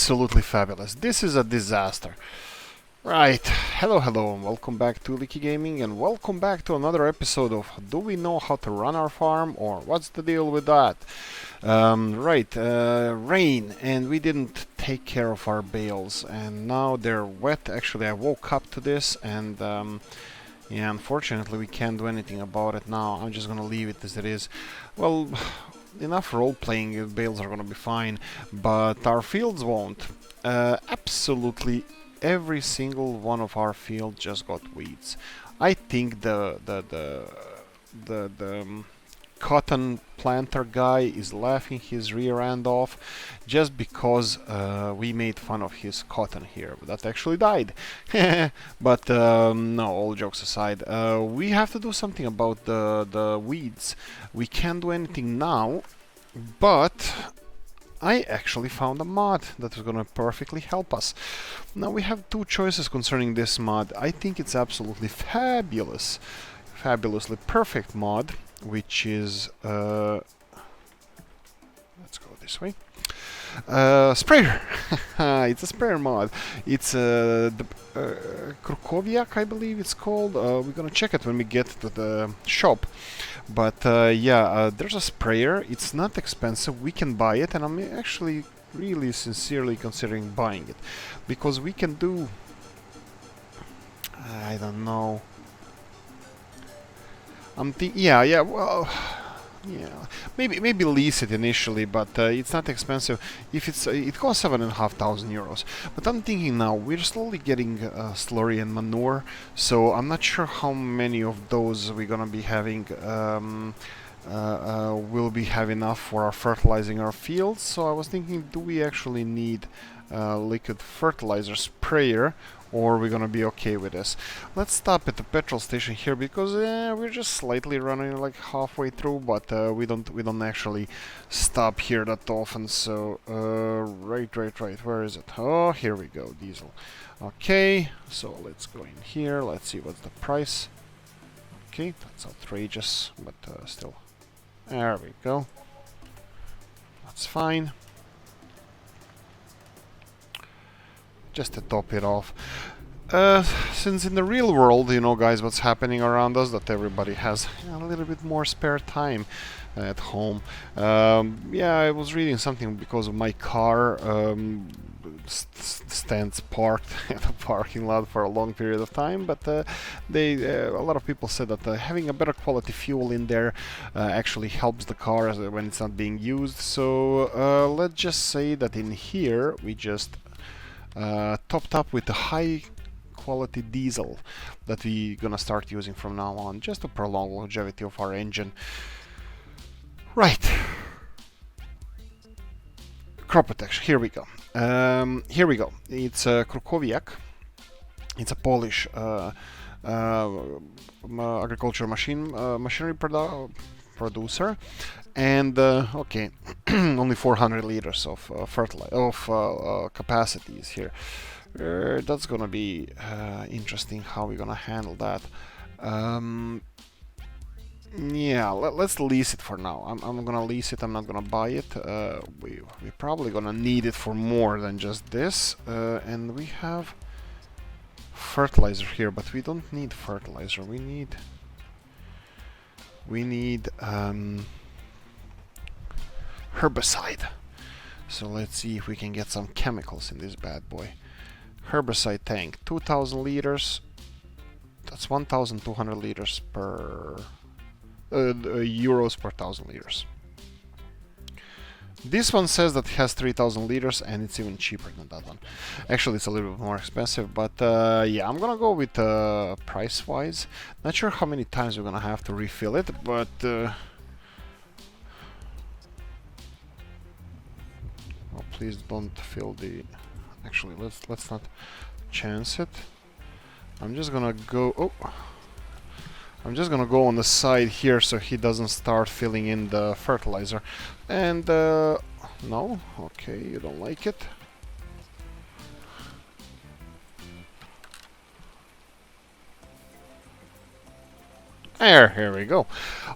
absolutely fabulous. This is a disaster. Right, hello and welcome back to Oolykee Gaming, and welcome back to another episode of Do We Know How to Run Our Farm, or What's the Deal with That? Rain, and we didn't take care of our bales, and now they're wet. Actually, I woke up to this, and yeah, unfortunately we can't do anything about it now. I'm just gonna leave it as it is. Well, enough role-playing, bales are gonna be fine, but our fields won't. Absolutely every single one of our fields just got weeds. I think the cotton planter guy is laughing his rear end off just because we made fun of his cotton here. That actually died. But no, all jokes aside, we have to do something about the weeds. We can't do anything now, but I actually found a mod that is gonna perfectly help us. Now we have two choices concerning this mod. I think it's absolutely fabulous, fabulously perfect mod, which is let's go this way. Sprayer. It's a sprayer mod. It's the Krokoviak, I believe it's called. We're gonna check it when we get to the shop. But yeah, there's a sprayer. It's not expensive. We can buy it, and I'm actually really sincerely considering buying it because we can do, I don't know. Yeah, well, yeah, maybe lease it initially, but it's not expensive. If it's it costs 7,500 euros. But I'm thinking now we're slowly getting slurry and manure, so I'm not sure how many of those we're gonna be having. Will we have enough for our fertilizing our fields? So I was thinking, do we actually need liquid fertilizer sprayer, or we're gonna be okay with this? Let's stop at the petrol station here because we're just slightly running like halfway through, but we don't actually stop here that often. So right, where is it? Oh, here we go, diesel. Okay, so let's go in here. Let's see what's the price. Okay, that's outrageous, but still. There we go. That's fine. Just to top it off. Since in the real world, you know, guys, what's happening around us, that everybody has a little bit more spare time at home. Yeah, I was reading something because of my car stands parked in a parking lot for a long period of time, but a lot of people said that having a better quality fuel in there actually helps the car when it's not being used. So let's just say that in here we just topped up with the high quality diesel that we're gonna start using from now on, just to prolong longevity of our engine. Right. Crop protection, here we go. Here we go. It's Krokoviak. It's a Polish agricultural machinery producer, and okay, only 400 liters of capacity is here. That's gonna be interesting how we're gonna handle that. Yeah, let's lease it for now. I'm gonna lease it. I'm not gonna buy it. We're probably gonna need it for more than just this. And we have fertilizer here, but we don't need fertilizer. We need herbicide. So let's see if we can get some chemicals in this bad boy. Herbicide tank, 2,000 liters. That's 1,200 liters per euros per 1,000 liters. This one says that it has 3,000 liters, and it's even cheaper than that one. Actually, it's a little bit more expensive, but yeah, I'm gonna go with price-wise. Not sure how many times we're gonna have to refill it, but oh, please don't fill the. Actually, let's not chance it. I'm just gonna go. Oh. I'm just gonna go on the side here so he doesn't start filling in the fertilizer. And no, okay, you don't like it. Here we go.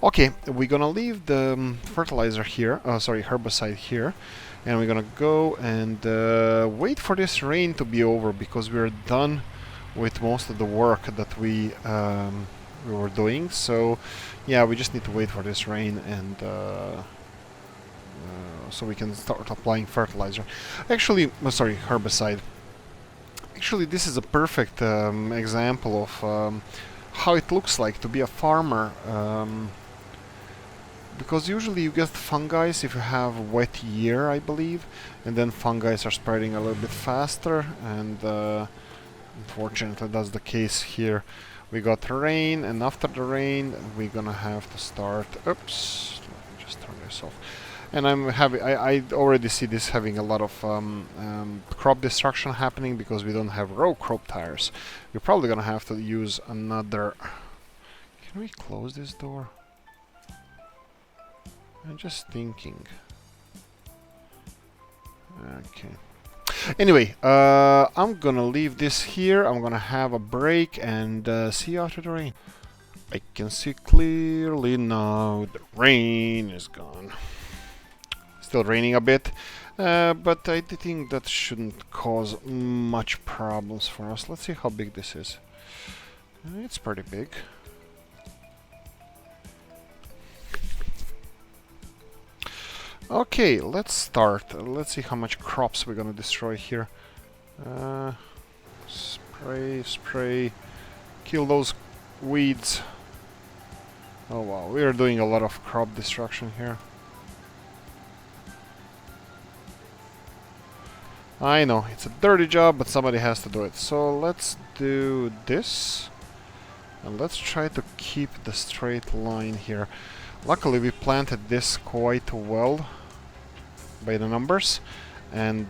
Okay, we're gonna leave the fertilizer here, sorry, herbicide here, And we're gonna go and wait for this rain to be over, because we're done with most of the work that we were doing. So yeah, we just need to wait for this rain, and so we can start applying fertilizer. Actually, sorry, herbicide. Actually, this is a perfect example of how it looks like to be a farmer. Because usually you get fungi if you have a wet year, I believe, and then fungi are spreading a little bit faster, and unfortunately that's the case here. We got rain, and after the rain we're gonna have to start... Oops, let me just turn this off. And I already see this having a lot of crop destruction happening, because we don't have row crop tires. We're probably gonna have to use another... Can we close this door? I'm just thinking. Okay. Anyway, I'm gonna leave this here. I'm gonna have a break and see you after the rain. I can see clearly now. The rain is gone. Still raining a bit, but I think that shouldn't cause much problems for us. Let's see how big this is. It's pretty big. Okay, let's start. Let's see how much crops we're gonna destroy here. Spray, spray. Kill those weeds. Oh wow, we are doing a lot of crop destruction here. I know, it's a dirty job, but somebody has to do it. So let's do this. And let's try to keep the straight line here. Luckily we planted this quite well by the numbers, and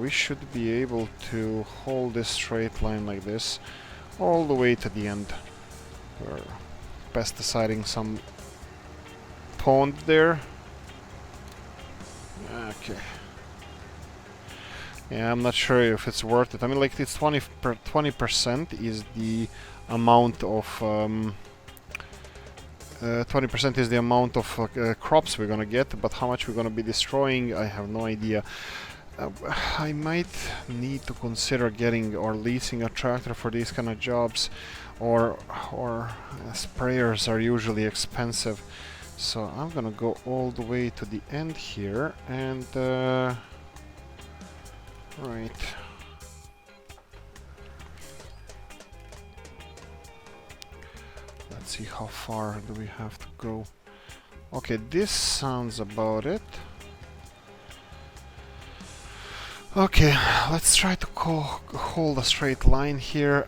we should be able to hold this straight line like this all the way to the end. We're pesticiding some pond there. Okay. Yeah, I'm not sure if it's worth it. I mean, like, it's 20% is the amount of 20% is the amount of crops we're gonna get, but how much we're gonna be destroying, I have no idea. I might need to consider getting or leasing a tractor for these kind of jobs, or sprayers are usually expensive. So I'm gonna go all the way to the end here, and right. Let's see how far do we have to go. Okay, this sounds about it. Okay, let's try to hold a straight line here.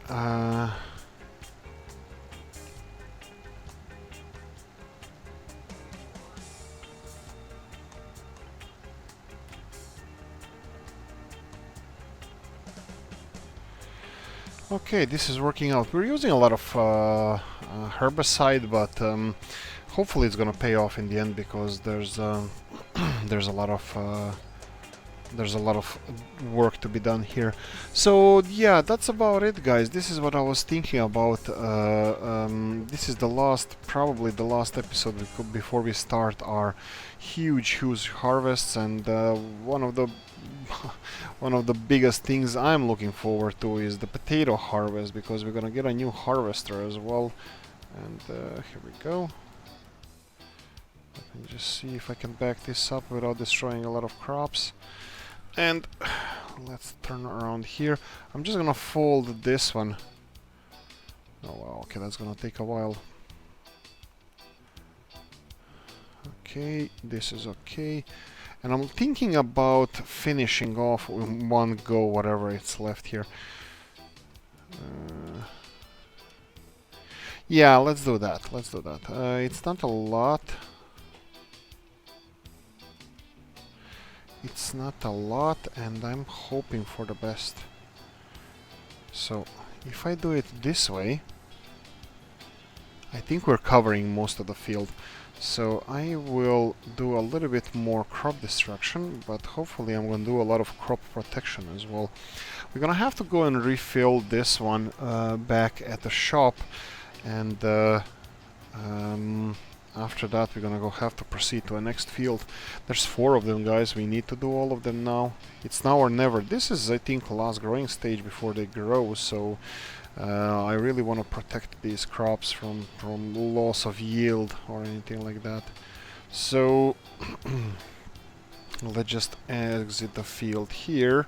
Okay, this is working out. We're using a lot of herbicide, but hopefully it's gonna pay off in the end, because there's there's a lot of work to be done here. So yeah, that's about it, guys. This is what I was thinking about. This is probably the last episode before we start our huge harvests, and one of the biggest things I'm looking forward to is the potato harvest, because we're gonna get a new harvester as well. And here we go. Let me just see if I can back this up without destroying a lot of crops. And let's turn around here. I'm just gonna fold this one. Oh wow, okay, that's gonna take a while. Okay, this is okay. And I'm thinking about finishing off in one go whatever it's left here. Yeah, let's do that. Let's do that. It's not a lot. It's not a lot, and I'm hoping for the best. So, if I do it this way, I think we're covering most of the field. So I will do a little bit more crop destruction, but hopefully I'm going to do a lot of crop protection as well. We're going to have to go and refill this one back at the shop, and after that we're gonna have to proceed to a next field. There's 4 of them, guys. We need to do all of them now. It's now or never. This is, I think, last growing stage before they grow, so I really want to protect these crops from loss of yield or anything like that. So let's just exit the field here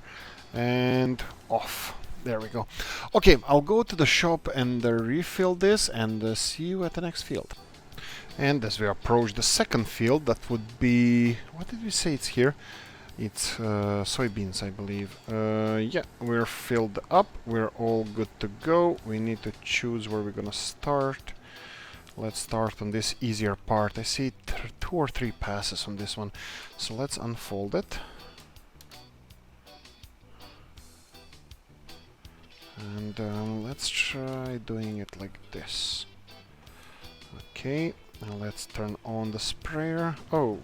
and off. There we go. Okay, I'll go to the shop and refill this and see you at the next field. And as we approach the second field, that would be... what did we say it's here? It's soybeans, I believe. Yeah, we're filled up. We're all good to go. We need to choose where we're gonna start. Let's start on this easier part. I see 2 or 3 passes on this one. So let's unfold it. And let's try doing it like this. Okay, now let's turn on the sprayer. Oh!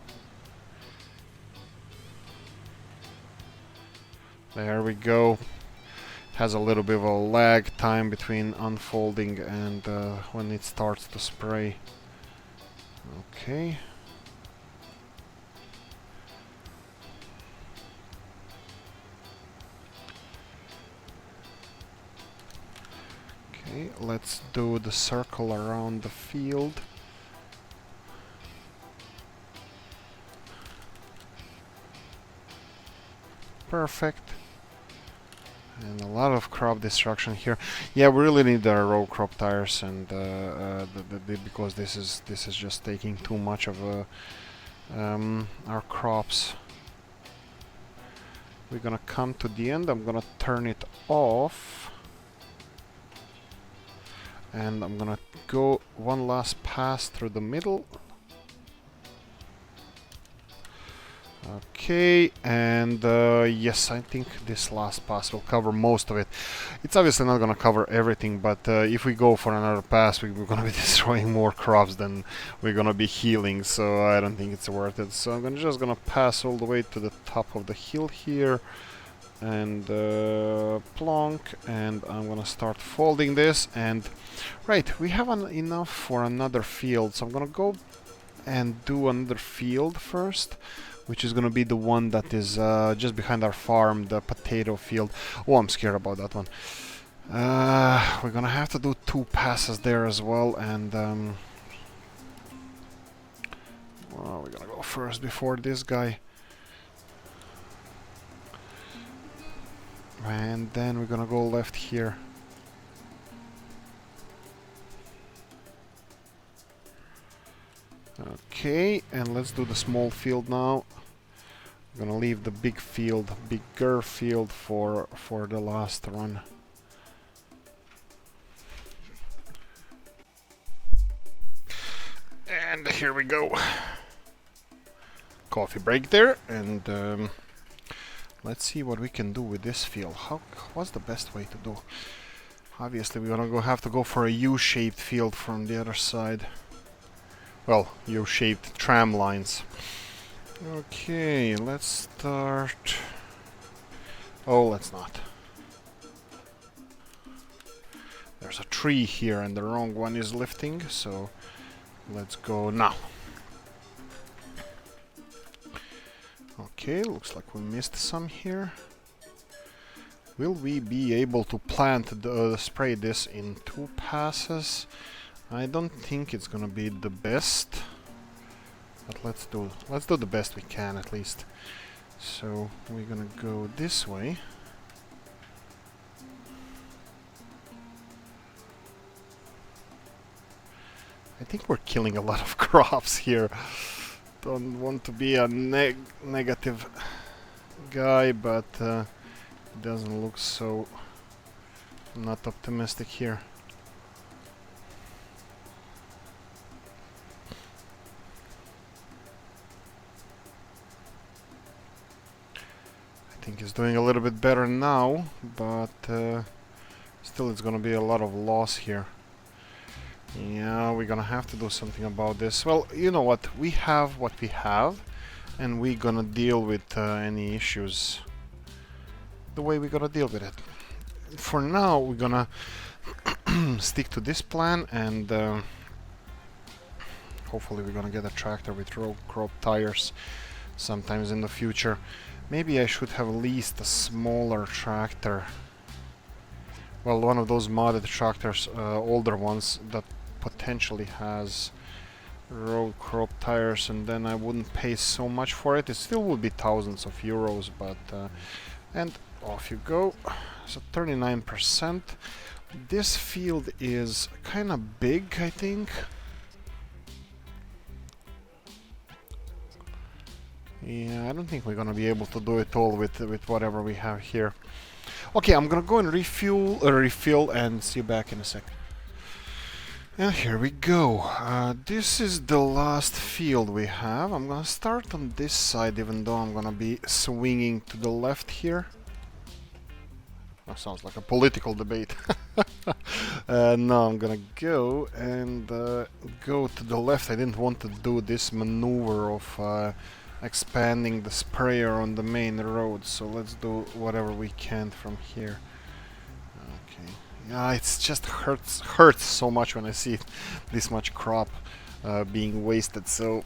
There we go. Has a little bit of a lag time between unfolding and when it starts to spray. Okay. Okay, let's do the circle around the field. Perfect. And a lot of crop destruction here. Yeah, we really need the row crop tires, and because this is just taking too much of our crops. We're gonna come to the end. I'm gonna turn it off, and I'm gonna go one last pass through the middle. Okay, and yes, I think this last pass will cover most of it. It's obviously not gonna cover everything, but if we go for another pass, we're gonna be destroying more crops than we're gonna be healing, so I don't think it's worth it. So I'm just gonna pass all the way to the top of the hill here, and plonk, and I'm gonna start folding this. And right, we have enough for another field, so I'm gonna go and do another field first, which is gonna be the one that is just behind our farm, the potato field. Oh, I'm scared about that one. We're gonna have to do 2 passes there as well, and well, we're gonna go first before this guy. And then we're gonna go left here. Okay, and let's do the small field now. I'm gonna leave the bigger field for the last run. And here we go. Coffee break there, and let's see what we can do with this field. What's the best way to do? Obviously, we're gonna have to go for a U-shaped field from the other side. Well, U-shaped tram lines. Okay, let's start... oh, let's not. There's a tree here and the wrong one is lifting, so let's go now. Okay, looks like we missed some here. Will we be able to spray this in 2 passes? I don't think it's gonna be the best, but let's do the best we can at least. So we're gonna go this way. I think we're killing a lot of crops here. Don't want to be a negative guy, but it doesn't look so not optimistic here. I think he's doing a little bit better now, but still it's gonna be a lot of loss here. Yeah, we're gonna have to do something about this. Well, you know what? We have what we have, and we're gonna deal with any issues the way we're gonna deal with it. For now, we're gonna stick to this plan, and hopefully we're gonna get a tractor with row crop tires sometimes in the future. Maybe I should have leased a smaller tractor. Well, one of those modded tractors, older ones, that potentially has road crop tires, and then I wouldn't pay so much for it. It still would be thousands of euros, but and off you go. So 39%. This field is kind of big, I think. Yeah, I don't think we're gonna be able to do it all with whatever we have here. Okay, I'm gonna go and refill, and see you back in a sec. And here we go. This is the last field we have. I'm gonna start on this side, even though I'm gonna be swinging to the left here. That sounds like a political debate. No, I'm gonna go and go to the left. I didn't want to do this maneuver of expanding the sprayer on the main road, so let's do whatever we can from here. Okay. Yeah, it's just hurts so much when I see this much crop being wasted, so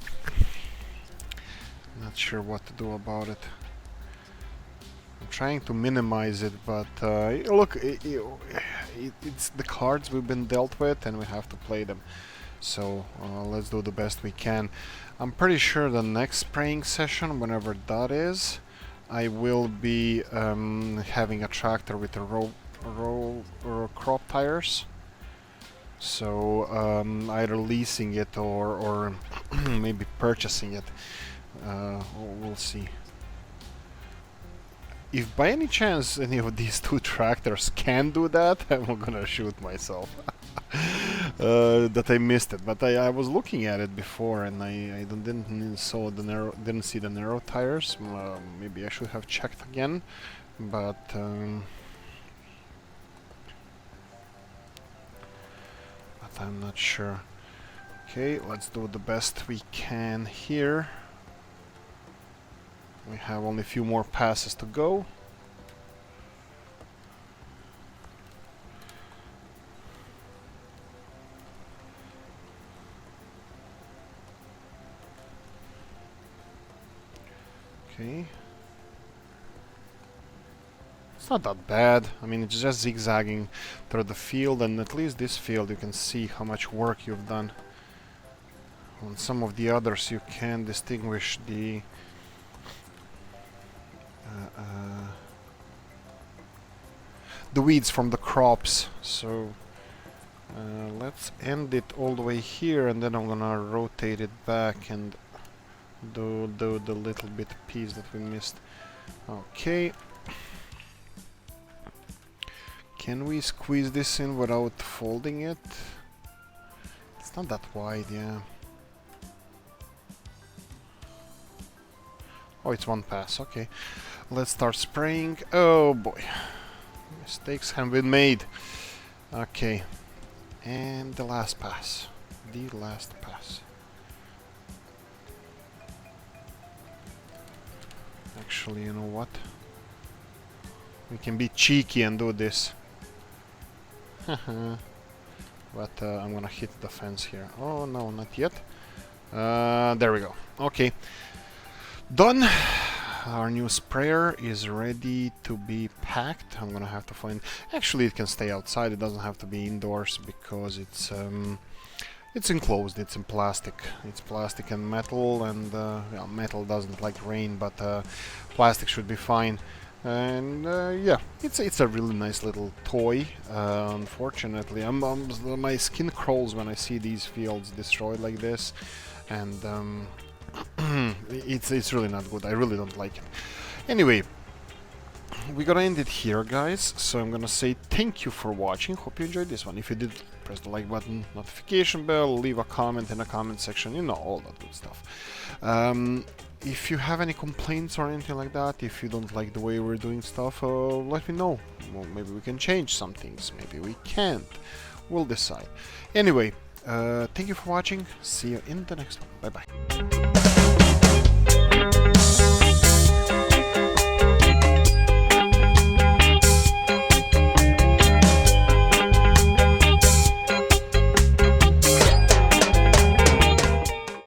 not sure what to do about it. I'm trying to minimize it, but look, it's the cards we've been dealt with and we have to play them. So let's do the best we can. I'm pretty sure the next spraying session, whenever that is, I will be having a tractor with a row crop tires. So either leasing it or maybe purchasing it. We'll see. If by any chance any of these two tractors can do that, I'm gonna shoot myself. That I missed it, but I was looking at it before and I didn't see the narrow tires. Maybe I should have checked again, but I'm not sure. Okay, let's do the best we can here. We have only a few more passes to go. Okay. It's not that bad. I mean, it's just zigzagging through the field, and at least this field you can see how much work you've done. On some of the others you can distinguish the weeds from the crops. So let's end it all the way here, and then I'm gonna rotate it back and do the little bit piece that we missed. Okay. Can we squeeze this in without folding it? It's not that wide, yeah. Oh, it's one pass, okay. Let's start spraying. Oh boy. Mistakes have been made. Okay. And the last pass. The last pass. Actually, you know what? We can be cheeky and do this. But I'm gonna hit the fence here. Oh no, not yet. There we go. Okay. Done. Our new sprayer is ready to be packed. I'm gonna have to find... Actually, it can stay outside. It doesn't have to be indoors because it's enclosed. It's in plastic. It's plastic and metal, and yeah, metal doesn't like rain, but plastic should be fine. And yeah, it's a really nice little toy. Unfortunately, my skin crawls when I see these fields destroyed like this, and it's really not good. I really don't like it. Anyway, we're gonna end it here, guys. So I'm gonna say thank you for watching. Hope you enjoyed this one. If you did, press the like button, notification bell, leave a comment in the comment section, you know, all that good stuff. If you have any complaints or anything like that, if you don't like the way we're doing stuff, let me know. Well, maybe we can change some things, maybe we can't. We'll decide. Anyway, thank you for watching. See you in the next one. Bye bye.